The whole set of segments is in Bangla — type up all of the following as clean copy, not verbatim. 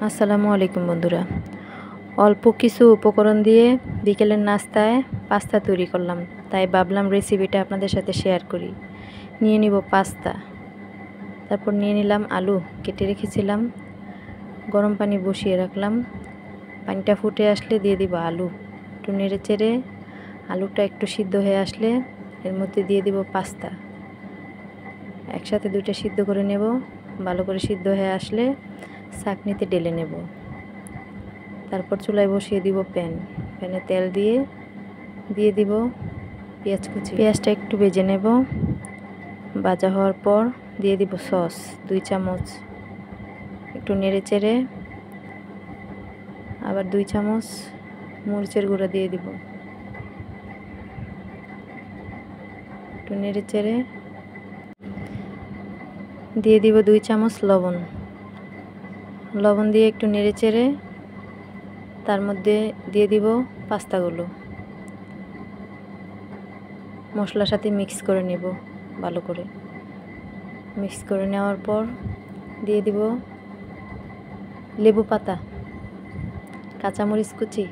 আসসালামু আলাইকুম বন্ধুরা। অল্প কিছু উপকরণ দিয়ে বিকেলের নাস্তায় পাস্তা তৈরি করলাম, তাই ভাবলাম রেসিপিটা আপনাদের সাথে শেয়ার করি। নিয়ে নিব পাস্তা, তারপর নিয়ে নিলাম আলু কেটে রেখেছিলাম, গরম পানি বসিয়ে রাখলাম। পানিটা ফুটে আসলে দিয়ে দিব আলু, একটু নেড়ে চেড়ে আলুটা একটু সিদ্ধ হয়ে আসলে এর মধ্যে দিয়ে দিব পাস্তা। একসাথে দুইটা সিদ্ধ করে নেব। ভালো করে সিদ্ধ হয়ে আসলে ছাঁকনিতে ঢেলে নেব। তারপর চুলায় বসিয়ে দিব প্যানে তেল দিয়ে দিব পেঁয়াজ কুচি। পেঁয়াজটা একটু ভেজে নেব। ভাজা হওয়ার পর দিয়ে দিব সস 2 চামচ, একটু নেড়ে চেড়ে আবার 2 চামচ মরিচের গুঁড়া দিয়ে দিব, একটু নেড়ে চেড়ে দিয়ে দিব 2 চামচ লবণ দিয়ে একটু নেড়ে চেড়ে তার মধ্যে দিয়ে দিব পাস্তাগুলো। মশলার সাথে মিক্স করে নেব। ভালো করে মিক্স করে নেওয়ার পর দিয়ে দিব লেবু পাতা, কাঁচামরিচ কুচি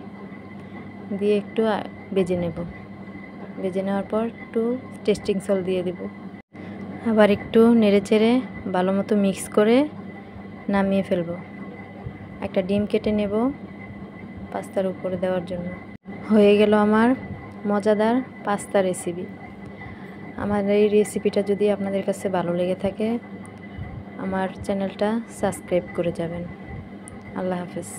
দিয়ে একটু ভেজে নেব। ভেজে নেওয়ার পর একটু টেস্টিং সল্ট দিয়ে দিব। আবার একটু নেড়ে চেড়ে ভালো মতো মিক্স করে নামিয়ে ফেলব। একটা ডিম কেটে নেব পাস্তার উপরে দেওয়ার জন্য। হয়ে গেল আমার মজাদার পাস্তা রেসিপি। আমার এই রেসিপিটা যদি আপনাদের কাছে ভালো লেগে থাকে আমার চ্যানেলটা সাবস্ক্রাইব করে যাবেন। আল্লাহ হাফেজ।